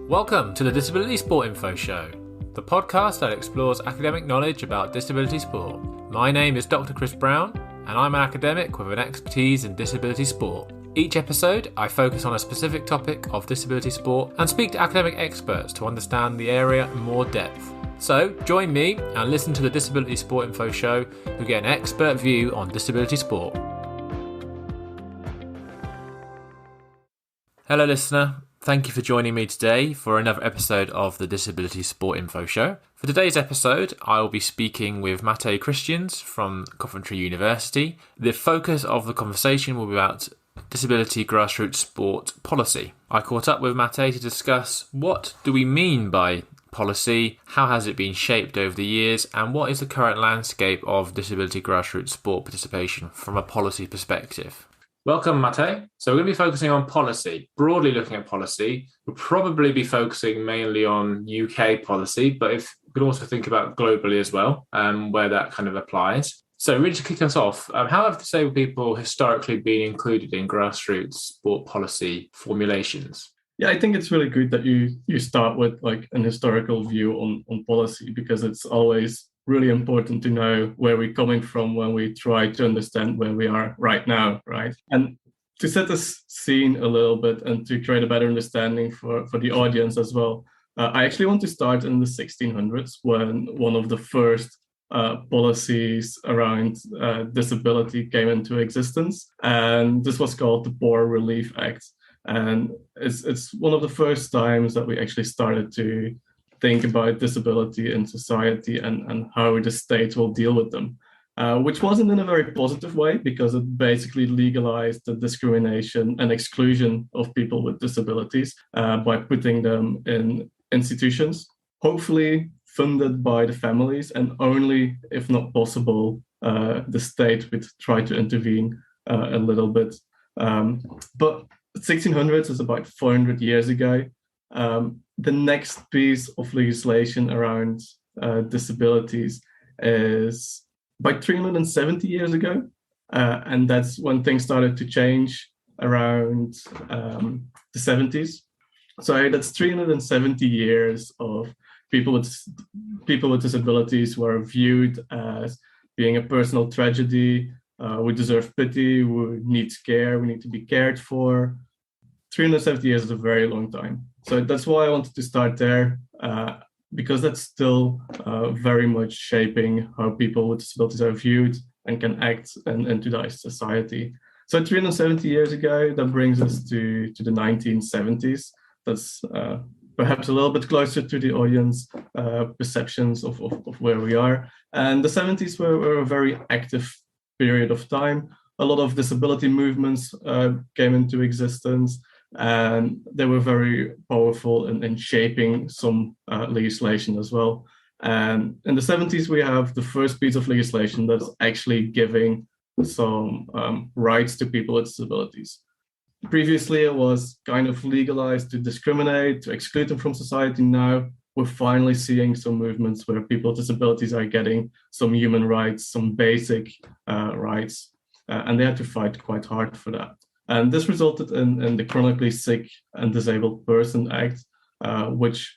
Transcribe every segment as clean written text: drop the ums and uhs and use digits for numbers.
Welcome to the Disability Sport Info Show, the podcast that explores academic knowledge about disability sport. My name is Dr Chris Brown, and I'm an academic with an expertise in disability sport. Each episode, I focus on a specific topic of disability sport and speak to academic experts to understand the area in more depth. So, join me and listen to the Disability Sport Info Show to get an expert view on disability sport. Hello listener, thank you for joining me today for another episode of the Disability Sport Info Show. For today's episode, I will be speaking with Matej Christiaens from Coventry University. The focus of the conversation will be about disability grassroots sport policy. I caught up with Matej to discuss what do we mean by policy, how has it been shaped over the years, and what is the current landscape of disability grassroots sport participation from a policy perspective. Welcome, Matej. So we're going to be focusing on policy, broadly looking at policy. We'll probably be focusing mainly on UK policy, but if we can also think about globally as well, where that kind of applies. So really to kick us off, how have disabled people historically been included in grassroots sport policy formulations? Yeah, I think it's really good that you start with like an historical view on policy, because it's always really important to know where we're coming from when we try to understand where we are right now, right? And to set the scene a little bit and to create a better understanding for the audience as well, I actually want to start in the 1600s when one of the first policies around disability came into existence. And this was called the Poor Relief Act. And it's one of the first times that we actually started to think about disability in society and how the state will deal with them, which wasn't in a very positive way, because it basically legalized the discrimination and exclusion of people with disabilities by putting them in institutions, hopefully funded by the families, and only if not possible, the state would try to intervene a little bit. But 1600s is about 400 years ago. The next piece of legislation around disabilities is about 370 years ago. And that's when things started to change around the 70s. So that's 370 years of people with disabilities were viewed as being a personal tragedy. We deserve pity, we need care, we need to be cared for. 370 years is a very long time. So that's why I wanted to start there, because that's still very much shaping how people with disabilities are viewed and can act in today's society. So 370 years ago, that brings us to the 1970s. That's perhaps a little bit closer to the audience perceptions of where we are. And the 70s were a very active period of time. A lot of disability movements came into existence, and they were very powerful in shaping some legislation as well. And in the 70s, we have the first piece of legislation that's actually giving some rights to people with disabilities. Previously, it was kind of legalized to discriminate, to exclude them from society. Now, we're finally seeing some movements where people with disabilities are getting some human rights, some basic rights, and they had to fight quite hard for that. And this resulted in the Chronically Sick and Disabled Person Act, which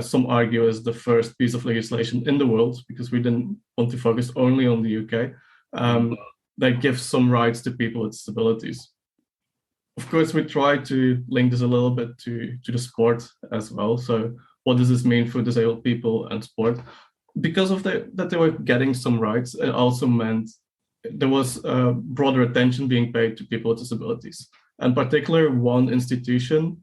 some argue is the first piece of legislation in the world, because we didn't want to focus only on the UK, that gives some rights to people with disabilities. Of course, we try to link this a little bit to the sport as well. So what does this mean for disabled people and sport? Because of that they were getting some rights, it also meant there was broader attention being paid to people with disabilities. In particular, one institution,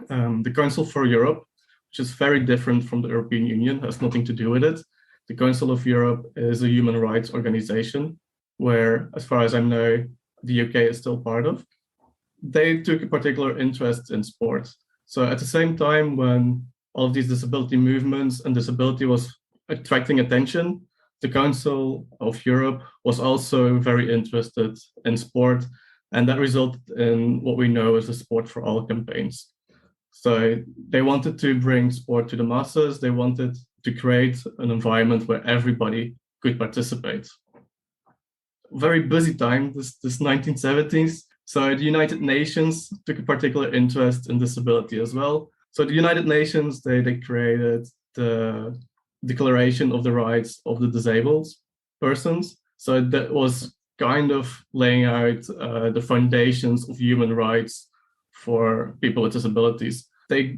the Council for Europe, which is very different from the European Union, has nothing to do with it. The Council of Europe is a human rights organization where, as far as I know, the UK is still part of. They took a particular interest in sport. So at the same time, when all of these disability movements and disability was attracting attention, the Council of Europe was also very interested in sport, and that resulted in what we know as the Sport for All campaigns. So they wanted to bring sport to the masses. They wanted to create an environment where everybody could participate. Very busy time, this 1970s. So the United Nations took a particular interest in disability as well. So the United Nations, they created the Declaration of the Rights of the Disabled Persons. So that was kind of laying out the foundations of human rights for people with disabilities. They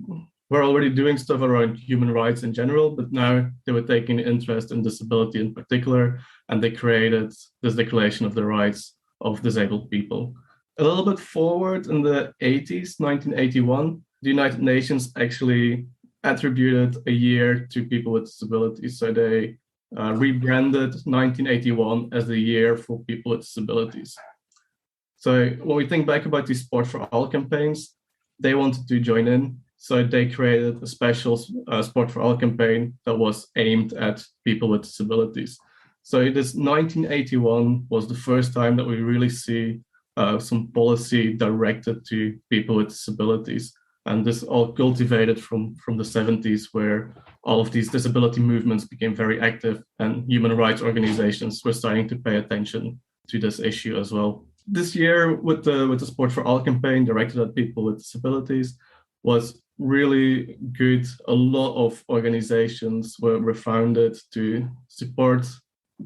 were already doing stuff around human rights in general, but now they were taking interest in disability in particular, and they created this Declaration of the Rights of Disabled People. A little bit forward in the 80s, 1981, the United Nations actually attributed a year to people with disabilities. So they rebranded 1981 as the year for people with disabilities. So when we think back about these Sport for All campaigns, they wanted to join in. So they created a special Sport for All campaign that was aimed at people with disabilities. So this 1981 was the first time that we really see some policy directed to people with disabilities. And this all cultivated from the 70s, where all of these disability movements became very active and human rights organizations were starting to pay attention to this issue as well. This year, with the Sport for All campaign directed at people with disabilities, was really good. A lot of organizations were founded to support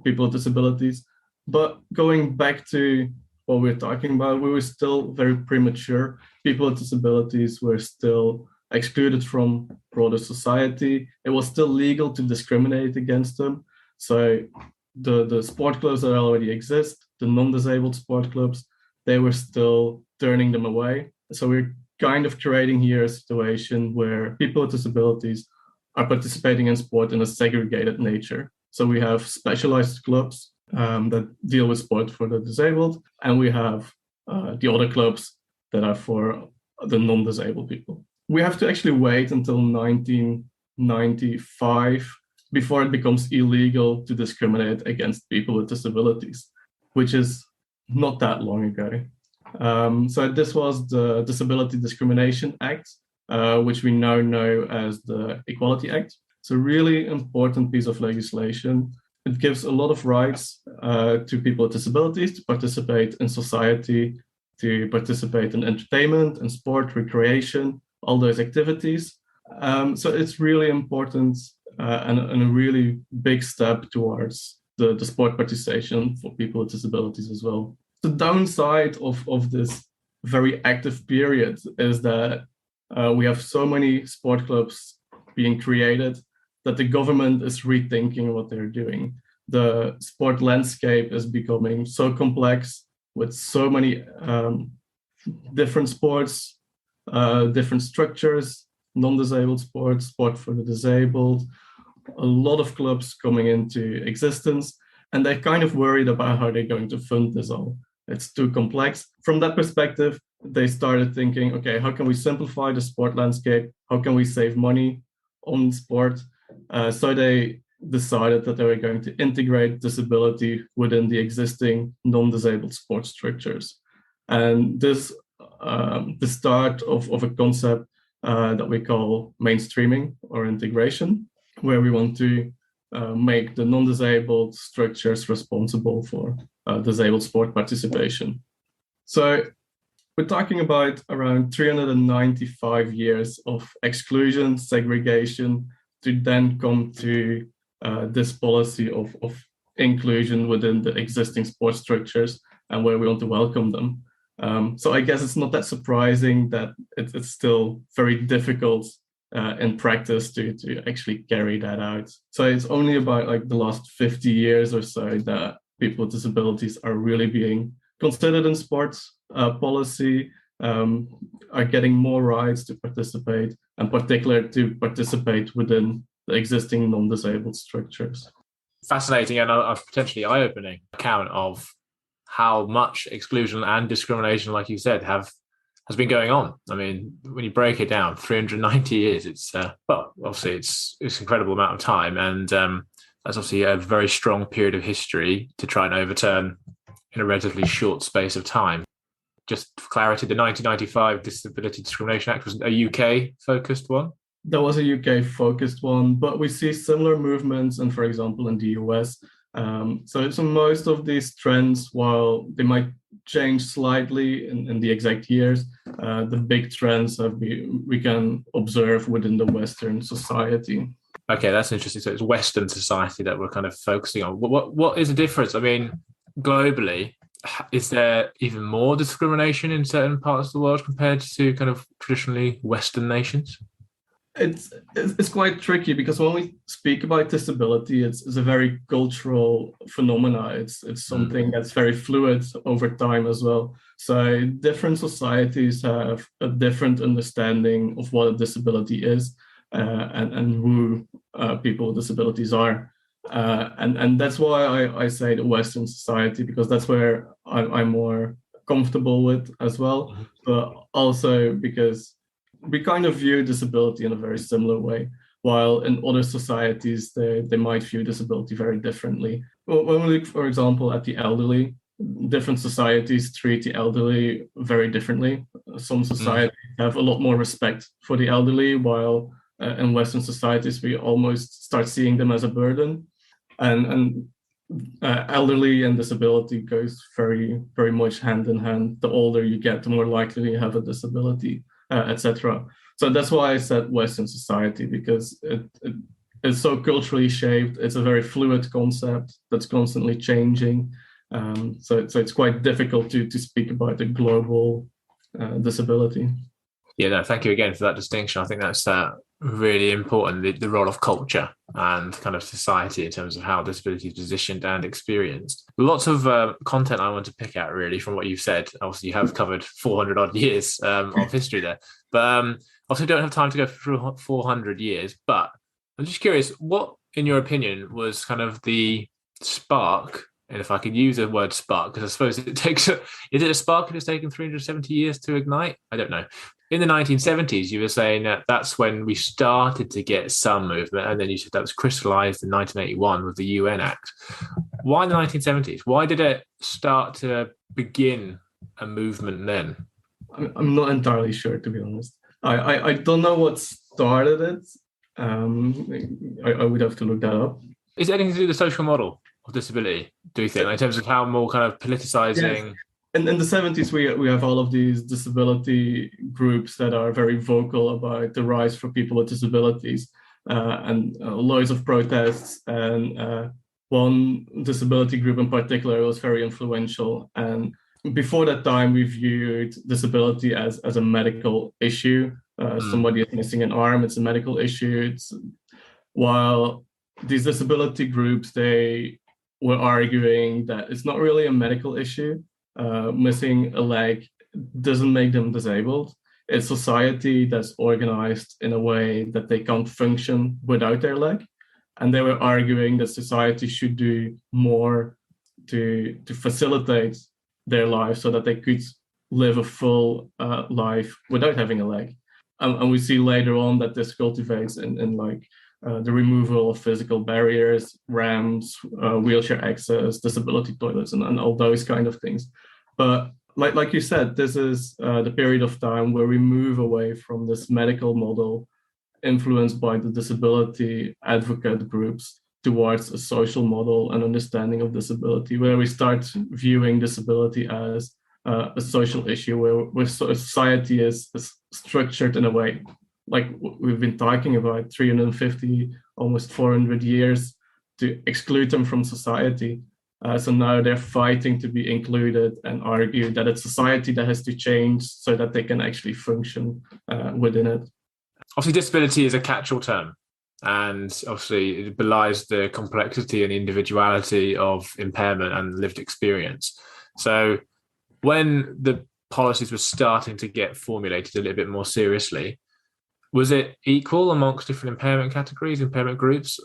people with disabilities. But going back to what we're talking about, we were still very premature. People with disabilities were still excluded from broader society. It was still legal to discriminate against them. So the sport clubs that already exist, the non-disabled sport clubs, they were still turning them away. So we're kind of creating here a situation where people with disabilities are participating in sport in a segregated nature. So we have specialized clubs that deal with sport for the disabled, and we have the other clubs that are for the non-disabled people. We have to actually wait until 1995 before it becomes illegal to discriminate against people with disabilities, which is not that long ago. So this was the Disability Discrimination Act, which we now know as the Equality Act. It's a really important piece of legislation. It gives a lot of rights to people with disabilities to participate in society, to participate in entertainment and sport, recreation, all those activities. So it's really important and a really big step towards the sport participation for people with disabilities as well. The downside of this very active period is that we have so many sport clubs being created that the government is rethinking what they're doing. The sport landscape is becoming so complex with so many different sports, different structures, non-disabled sports, sport for the disabled, a lot of clubs coming into existence, and they're kind of worried about how they're going to fund this all. It's too complex. From that perspective, they started thinking, okay, how can we simplify the sport landscape? How can we save money on sport? So they decided that they were going to integrate disability within the existing non-disabled sport structures. And this the start of a concept that we call mainstreaming or integration, where we want to make the non-disabled structures responsible for disabled sport participation. So we're talking about around 395 years of exclusion, segregation, to then come to this policy of inclusion within the existing sports structures and where we want to welcome them. So I guess it's not that surprising that it's still very difficult in practice to actually carry that out. So it's only about like the last 50 years or so that people with disabilities are really being considered in sports policy, are getting more rights to participate, and particularly to participate within the existing non-disabled structures. Fascinating and a potentially eye-opening account of how much exclusion and discrimination, like you said, has been going on. I mean, when you break it down, 390 years, it's obviously it's an incredible amount of time, and that's obviously a very strong period of history to try and overturn in a relatively short space of time. Just for clarity, the 1995 Disability Discrimination Act was a UK-focused one? That was a UK-focused one, but we see similar movements, and for example, in the US. So most of these trends, while they might changed slightly in the exact years. The big trends we can observe within the Western society. Okay, that's interesting. So it's Western society that we're kind of focusing on. What is the difference? I mean, globally, is there even more discrimination in certain parts of the world compared to kind of traditionally Western nations? It's quite tricky because when we speak about disability, it's a very cultural phenomena. It's something that's very fluid over time as well. So different societies have a different understanding of what a disability is, and who people with disabilities are. And that's why I say the Western society, because that's where I'm more comfortable with as well. But also because we kind of view disability in a very similar way, while in other societies, they might view disability very differently. When we look, for example, at the elderly, different societies treat the elderly very differently. Some societies have a lot more respect for the elderly, while in Western societies, we almost start seeing them as a burden. And elderly and disability goes very, very much hand in hand. The older you get, the more likely you have a disability, etc. So that's why I said Western society, because it's so culturally shaped. It's a very fluid concept that's constantly changing. So it's quite difficult to speak about a global disability. Yeah, no, thank you again for that distinction. I think that's really important, the role of culture and kind of society in terms of how disability is positioned and experienced. Lots of content I want to pick out really from what you've said. Obviously, you have covered 400 odd years of history there, but obviously don't have time to go through 400 years. But I'm just curious, what, in your opinion, was kind of the spark? And if I could use the word spark, because I suppose is it a spark and it's taken 370 years to ignite? I don't know. In the 1970s, you were saying that that's when we started to get some movement. And then you said that was crystallized in 1981 with the UN Act. Why the 1970s? Why did it start to begin a movement then? I'm not entirely sure, to be honest. I don't know what started it. I would have to look that up. Is it anything to do with the social model of disability, do you think, in terms of how more kind of politicizing? Yes. In the 70s, we have all of these disability groups that are very vocal about the rights for people with disabilities, and loads of protests. And one disability group in particular was very influential. And before that time, we viewed disability as a medical issue. Somebody is missing an arm, it's a medical issue. While these disability groups, they were arguing that it's not really a medical issue. Missing a leg doesn't make them disabled. It's society that's organized in a way that they can't function without their leg. And they were arguing that society should do more to facilitate their life so that they could live a full life without having a leg. And we see later on that this cultivates in like the removal of physical barriers, ramps, wheelchair access, disability toilets, and all those kind of things. But like you said, this is the period of time where we move away from this medical model influenced by the disability advocate groups towards a social model and understanding of disability, where we start viewing disability as a social issue, where society is structured in a way, like we've been talking about, 350, almost 400 years to exclude them from society. So now they're fighting to be included and argue that it's society that has to change so that they can actually function within it. Obviously, disability is a catch-all term, and obviously it belies the complexity and individuality of impairment and lived experience. So when the policies were starting to get formulated a little bit more seriously, was it equal amongst different impairment categories, impairment groups,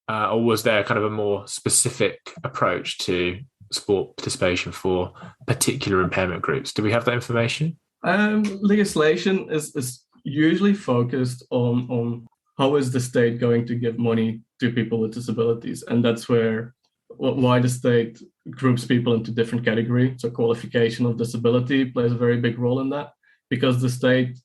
or was there kind of a more specific approach to sport participation for particular impairment groups? Do we have that information? Legislation is usually focused on how is the state going to give money to people with disabilities, and that's why the state groups people into different categories. So qualification of disability plays a very big role in that, because the state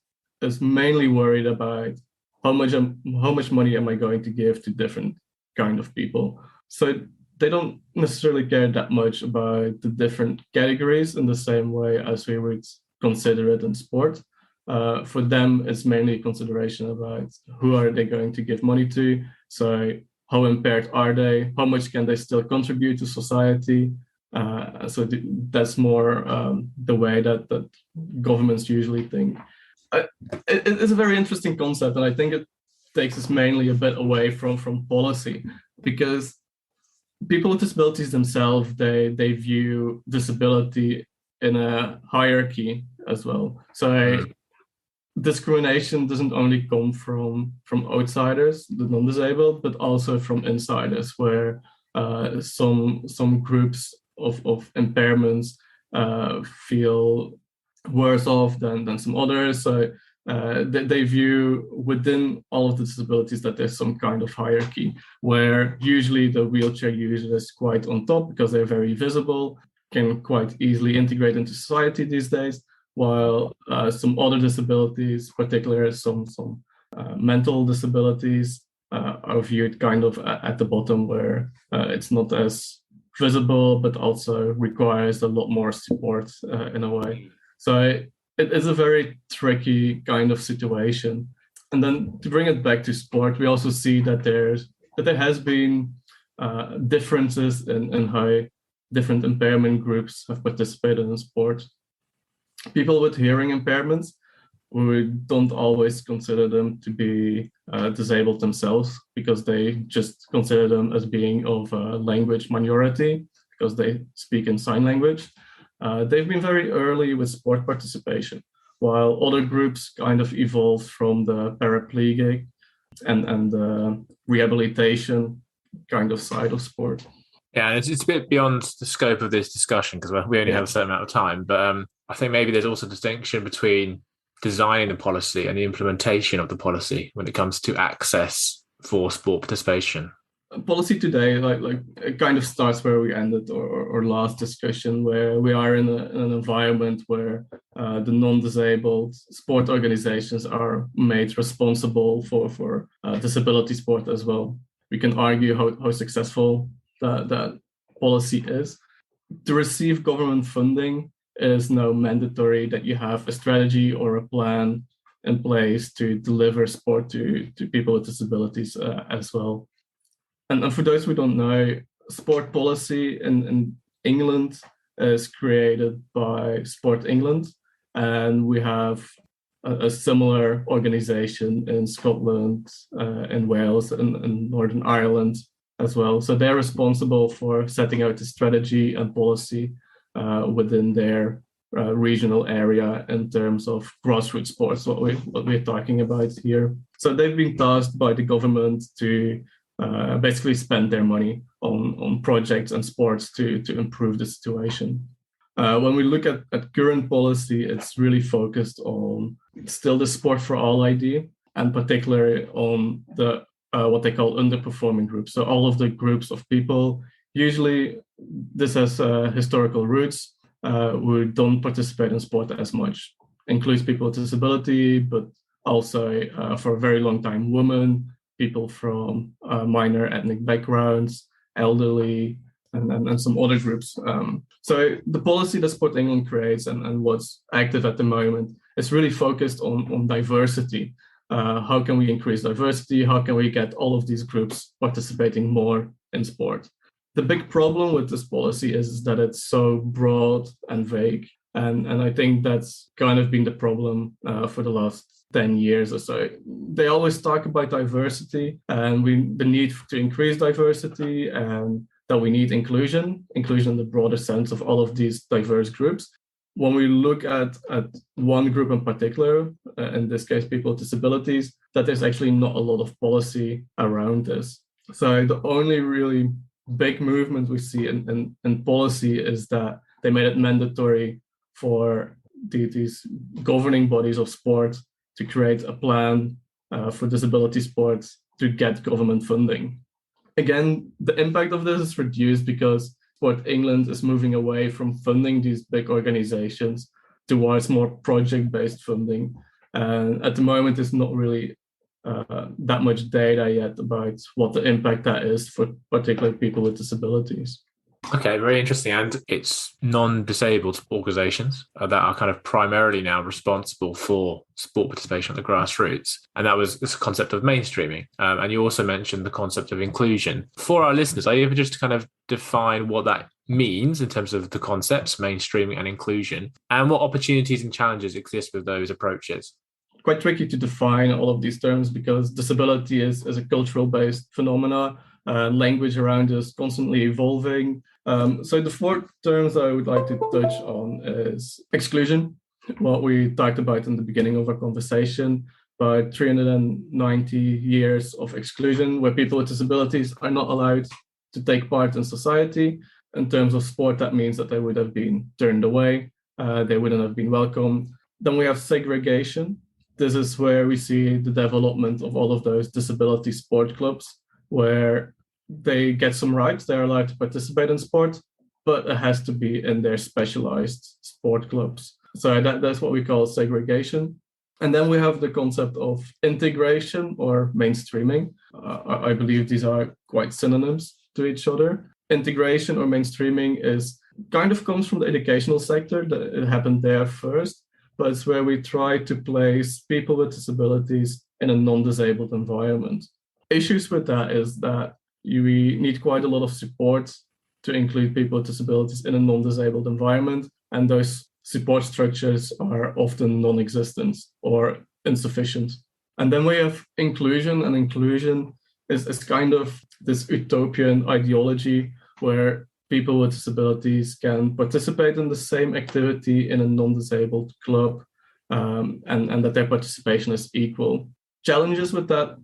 is mainly worried about how much money am I going to give to different kind of people. So they don't necessarily care that much about the different categories in the same way as we would consider it in sport. For them, it's mainly a consideration about who are they going to give money to. So how impaired are they? How much can they still contribute to society? That's more the way that governments usually think. It's a very interesting concept, and I think it takes us mainly a bit away from policy, because people with disabilities themselves, they view disability in a hierarchy as well. So discrimination doesn't only come from outsiders, the non-disabled, but also from insiders, where some groups of impairments feel worse off than some others. So they view within all of the disabilities that there's some kind of hierarchy, where usually the wheelchair user is quite on top because they're very visible, can quite easily integrate into society these days, while some other disabilities, particularly some mental disabilities, are viewed kind of at the bottom, where it's not as visible, but also requires a lot more support in a way. So it is a very tricky kind of situation. And then to bring it back to sport, we also see that there has been differences in how different impairment groups have participated in sport. People with hearing impairments, we don't always consider them to be disabled themselves, because they just consider them as being of a language minority because they speak in sign language. They've been very early with sport participation, while other groups kind of evolved from the paraplegic and the rehabilitation kind of side of sport. Yeah, and it's a bit beyond the scope of this discussion because we only have a certain amount of time. But I think maybe there's also a distinction between designing the policy and the implementation of the policy when it comes to access for sport participation. Policy today, like it kind of starts where we ended our last discussion, where we are in an environment where the non-disabled sport organizations are made responsible for disability sport as well. We can argue how successful that policy is. To receive government funding, it is now mandatory that you have a strategy or a plan in place to deliver sport to people with disabilities as well. And for those who don't know, sport policy in England is created by Sport England, and we have a similar organization in Scotland, in Wales, and Northern Ireland as well. So they're responsible for setting out the strategy and policy within their regional area in terms of grassroots sports, what we're talking about here. So they've been tasked by the government to basically spend their money on projects and sports to improve the situation. When we look at current policy, it's really focused on still the Sport for All idea, and particularly on the what they call underperforming groups. So all of the groups of people, usually this has historical roots, who don't participate in sport as much. Includes people with disability, but also for a very long time, women, people from minor ethnic backgrounds, elderly, and some other groups. So the policy that Sport England creates and what's active at the moment is really focused on diversity. How can we increase diversity? How can we get all of these groups participating more in sport? The big problem with this policy is that it's so broad and vague. And I think that's kind of been the problem for the last 10 years or so. They always talk about diversity and the need to increase diversity, and that we need inclusion in the broader sense of all of these diverse groups. When we look at one group in particular, in this case, people with disabilities, that there's actually not a lot of policy around this. So the only really big movement we see in policy is that they made it mandatory for these governing bodies of sport to create a plan for disability sports to get government funding. Again, the impact of this is reduced because Sport England is moving away from funding these big organizations towards more project-based funding. And at the moment, it's not really that much data yet about what the impact that is for particularly people with disabilities. Okay, very interesting. And it's non-disabled organisations that are kind of primarily now responsible for sport participation at the grassroots. And that was this concept of mainstreaming. And you also mentioned the concept of inclusion. For our listeners, are you able just to kind of define what that means in terms of the concepts, mainstreaming and inclusion, and what opportunities and challenges exist with those approaches? Quite tricky to define all of these terms because disability is a cultural-based phenomena. Language around is constantly evolving. So the four terms I would like to touch on is exclusion, what we talked about in the beginning of our conversation, about 390 years of exclusion where people with disabilities are not allowed to take part in society. In terms of sport, that means that they would have been turned away, they wouldn't have been welcomed. Then we have segregation. This is where we see the development of all of those disability sport clubs, where they get some rights, they're allowed to participate in sport, but it has to be in their specialized sport clubs. So that's what we call segregation. And then we have the concept of integration or mainstreaming. I believe these are quite synonyms to each other. Integration or mainstreaming is kind of comes from the educational sector. It happened there first, but it's where we try to place people with disabilities in a non-disabled environment. Issues with that is that we need quite a lot of support to include people with disabilities in a non-disabled environment, and those support structures are often non-existent or insufficient. And then we have inclusion, and inclusion is kind of this utopian ideology where people with disabilities can participate in the same activity in a non-disabled club, and that their participation is equal. Challenges with that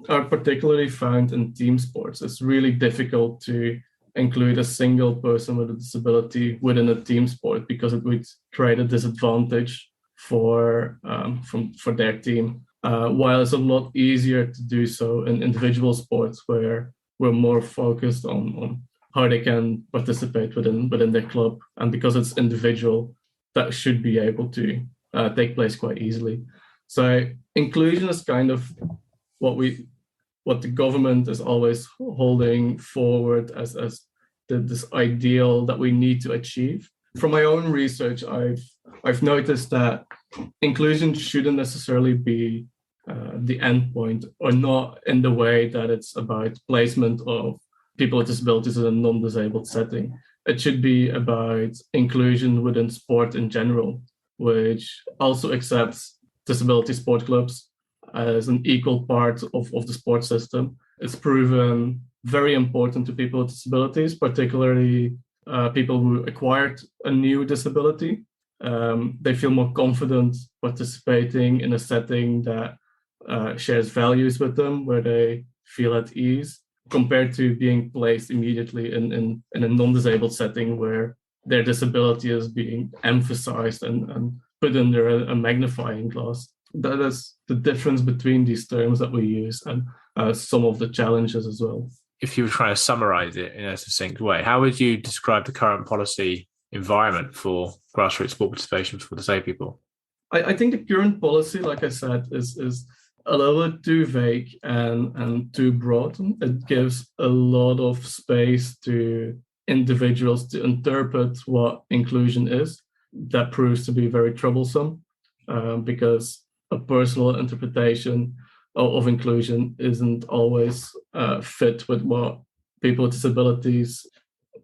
are particularly found in team sports. It's really difficult to include a single person with a disability within a team sport because it would create a disadvantage for their team. While it's a lot easier to do so in individual sports where we're more focused on how they can participate within their club. And because it's individual, that should be able to take place quite easily. So inclusion is kind of what the government is always holding forward as this ideal that we need to achieve. From my own research, I've noticed that inclusion shouldn't necessarily be the end point, or not in the way that it's about placement of people with disabilities in a non-disabled setting. It should be about inclusion within sport in general, which also accepts disability sport clubs as an equal part of the sports system. It's proven very important to people with disabilities, particularly people who acquired a new disability. They feel more confident participating in a setting that shares values with them, where they feel at ease, compared to being placed immediately in a non-disabled setting where their disability is being emphasized and put under a magnifying glass. That is the difference between these terms that we use, and some of the challenges as well. If you were trying to summarize it in a succinct way, how would you describe the current policy environment for grassroots sport participation for disabled people? I think the current policy, like I said, is a little bit too vague and too broad. It gives a lot of space to individuals to interpret what inclusion is. That proves to be very troublesome because a personal interpretation of inclusion isn't always fit with what people with disabilities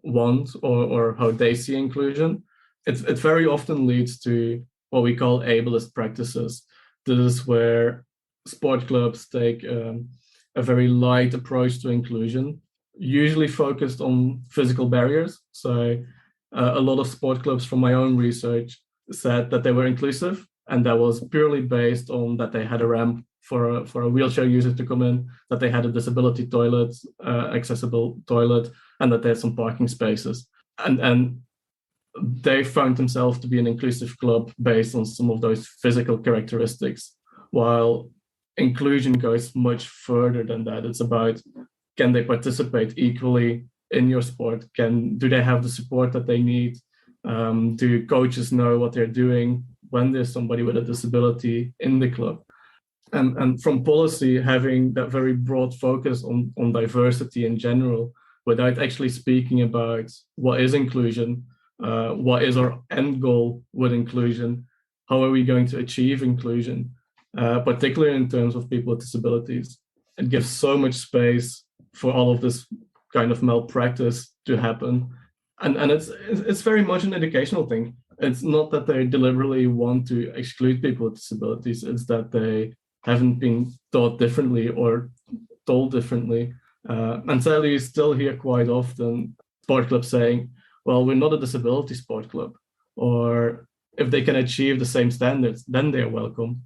want or how they see inclusion. It very often leads to what we call ableist practices. This is where sport clubs take a very light approach to inclusion, usually focused on physical barriers. So a lot of sport clubs from my own research said that they were inclusive, and that was purely based on that they had a ramp for a wheelchair user to come in, that they had a disability toilet, accessible toilet, and that they had some parking spaces. And they found themselves to be an inclusive club based on some of those physical characteristics, while inclusion goes much further than that. It's about, can they participate equally in your sport? Do they have the support that they need? Do coaches know what they're doing when there's somebody with a disability in the club? and from policy having that very broad focus on diversity in general, without actually speaking about what is inclusion, what is our end goal with inclusion, how are we going to achieve inclusion, particularly in terms of people with disabilities. It gives so much space for all of this kind of malpractice to happen. And it's very much an educational thing. It's not that they deliberately want to exclude people with disabilities, it's that they haven't been taught differently or told differently. And sadly, you still hear quite often sport clubs saying, well, we're not a disability sport club, or if they can achieve the same standards, then they're welcome.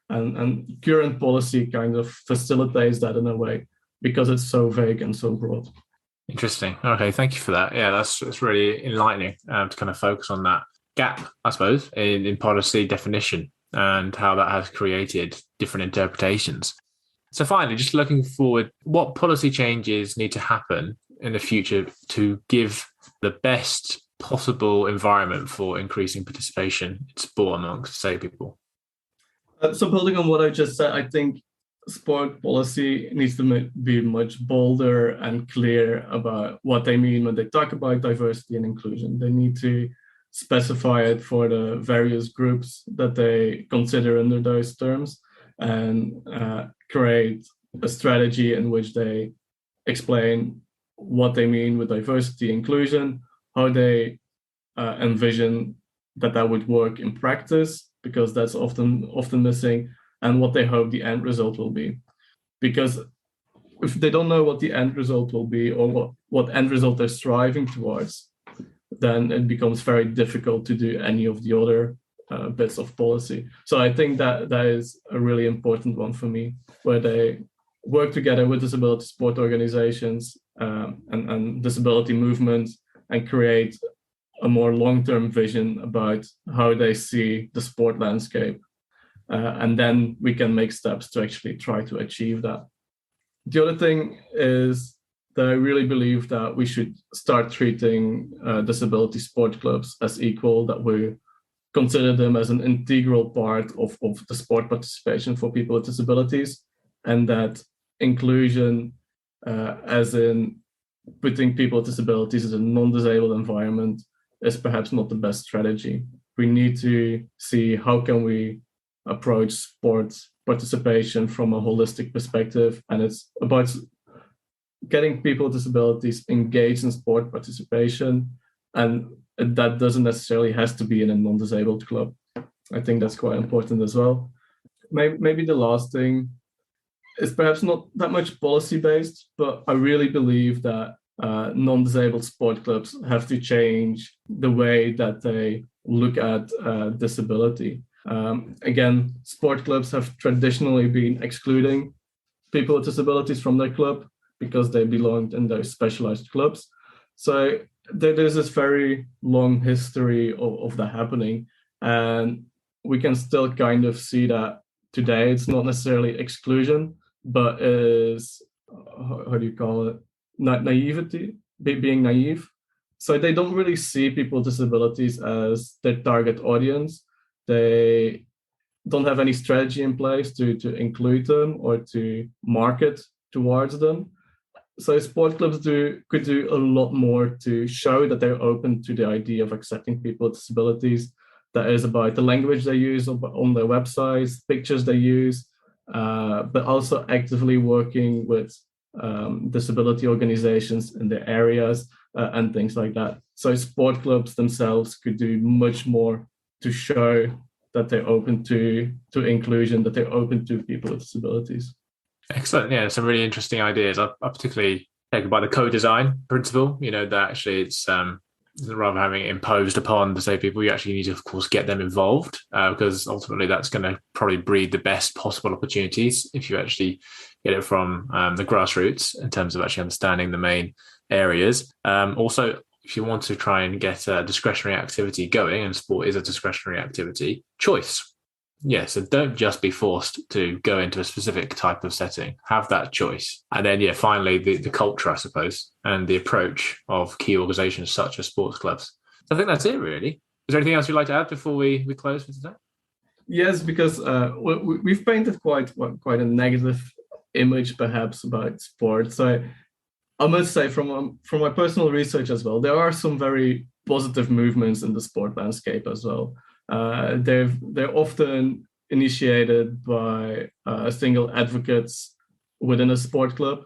And current policy kind of facilitates that in a way because it's so vague and so broad. Interesting. Okay, thank you for that. Yeah, that's really enlightening to kind of focus on that gap, I suppose, in policy definition and how that has created different interpretations. So finally, just looking forward, what policy changes need to happen in the future to give the best possible environment for increasing participation in sport amongst disabled people? So building on what I just said, I think sport policy needs to be much bolder and clear about what they mean when they talk about diversity and inclusion. They need to specify it for the various groups that they consider under those terms, and create a strategy in which they explain what they mean with diversity, inclusion, how they envision that would work in practice, because that's often missing, and what they hope the end result will be. Because if they don't know what the end result will be, or what end result they're striving towards, then it becomes very difficult to do any of the other bits of policy. So I think that is a really important one for me, where they work together with disability sport organizations and disability movements, and create a more long-term vision about how they see the sport landscape. And then we can make steps to actually try to achieve that. The other thing is that I really believe that we should start treating disability sport clubs as equal, that we consider them as an integral part of the sport participation for people with disabilities, and that inclusion, as in putting people with disabilities in a non-disabled environment, is perhaps not the best strategy. We need to see how can we approach sports participation from a holistic perspective, and it's about getting people with disabilities engaged in sport participation, and that doesn't necessarily has to be in a non-disabled club. I think that's quite important as well. Maybe the last thing is perhaps not that much policy-based, but I really believe that non-disabled sport clubs have to change the way that they look at disability. Again, sport clubs have traditionally been excluding people with disabilities from their club because they belonged in those specialized clubs. So there's this very long history of that happening, and we can still kind of see that today. It's not necessarily exclusion, but is, how do you call it, naivety, being naive. So they don't really see people with disabilities as their target audience. They don't have any strategy in place to include them or to market towards them. So sport clubs could do a lot more to show that they're open to the idea of accepting people with disabilities. That is about the language they use on their websites, pictures they use, but also actively working with disability organizations in their areas and things like that. So sport clubs themselves could do much more to show that they're open to inclusion, that they're open to people with disabilities. Excellent. Yeah, some really interesting ideas. I particularly taken by the co-design principle, that actually it's rather than having it imposed upon disabled people, you actually need to, of course, get them involved because ultimately that's going to probably breed the best possible opportunities if you actually get it from the grassroots in terms of actually understanding the main areas. Also, if you want to try and get a discretionary activity going, and sport is a discretionary activity, choice. Yeah, so don't just be forced to go into a specific type of setting. Have that choice. And then, finally, the culture, I suppose, and the approach of key organisations such as sports clubs. So I think that's it, really. Is there anything else you'd like to add before we close for today? Yes, because we've painted quite a negative image, perhaps, about sports. So I must say, from my personal research as well, there are some very positive movements in the sport landscape as well. They're often initiated by single advocates within a sport club,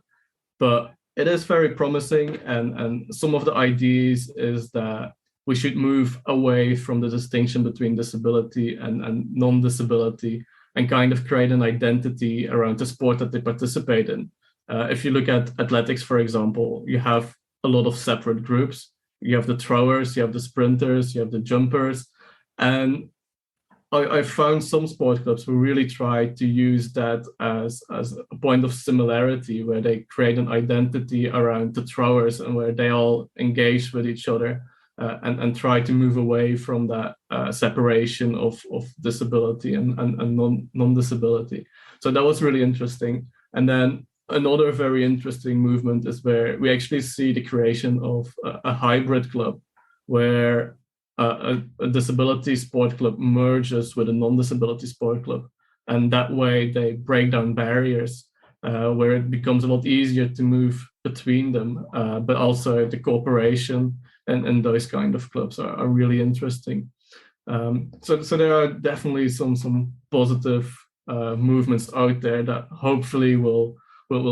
but it is very promising. And some of the ideas is that we should move away from the distinction between disability and non-disability and kind of create an identity around the sport that they participate in. If you look at athletics, for example, you have a lot of separate groups. You have the throwers, you have the sprinters, you have the jumpers. And I found some sport clubs who really try to use that as a point of similarity, where they create an identity around the throwers and where they all engage with each other and try to move away from that separation of disability and non-disability. So that was really interesting. And then another very interesting movement is where we actually see the creation of a hybrid club, where a disability sport club merges with a non-disability sport club. And that way they break down barriers, where it becomes a lot easier to move between them, but also the cooperation and those kind of clubs are really interesting. So there are definitely some positive movements out there that hopefully we'll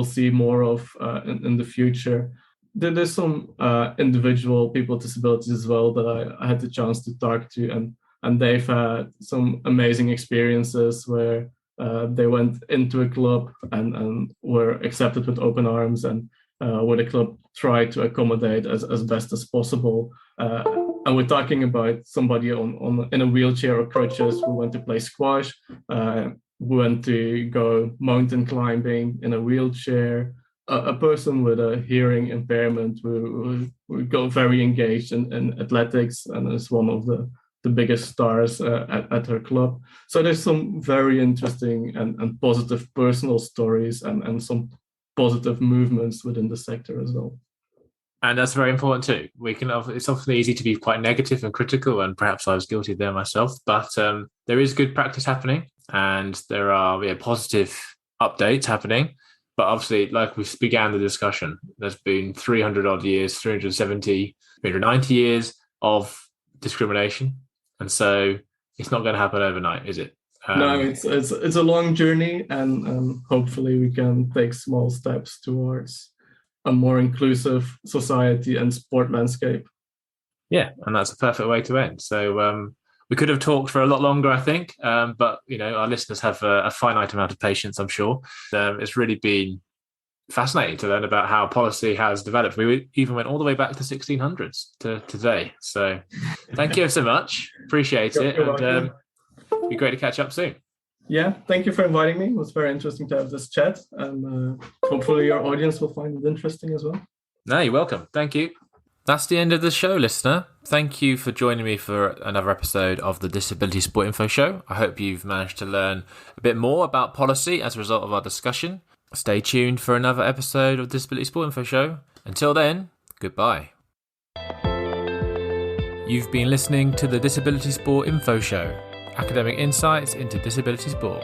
see more of in the future. There's some individual people with disabilities as well that I had the chance to talk to, and they've had some amazing experiences where they went into a club and were accepted with open arms, and where the club tried to accommodate as best as possible. And we're talking about somebody in a wheelchair or crutches who went to play squash, who went to go mountain climbing in a wheelchair, a person with a hearing impairment who got very engaged in athletics and is one of the biggest stars at her club. So there's some very interesting and positive personal stories and some positive movements within the sector as well. And that's very important too. It's often easy to be quite negative and critical, and perhaps I was guilty there myself, but there is good practice happening and there are positive updates happening. But obviously, like we began the discussion, there's been 300 odd years, 370, 390 years of discrimination. And so it's not going to happen overnight, is it? No, it's a long journey, and hopefully we can take small steps towards a more inclusive society and sport landscape. Yeah, and that's a perfect way to end. So we could have talked for a lot longer, I think, but our listeners have a finite amount of patience, I'm sure. It's really been fascinating to learn about how policy has developed. We even went all the way back to the 1600s to today. So thank you so much. Appreciate it. And it'd be great to catch up soon. Yeah, thank you for inviting me. It was very interesting to have this chat, and hopefully your audience will find it interesting as well. No, you're welcome. Thank you. That's the end of the show, listener. Thank you for joining me for another episode of the Disability Sport Info Show. I hope you've managed to learn a bit more about policy as a result of our discussion. Stay tuned for another episode of Disability Sport Info Show. Until then, goodbye. You've been listening to the Disability Sport Info Show, academic insights into disability sport.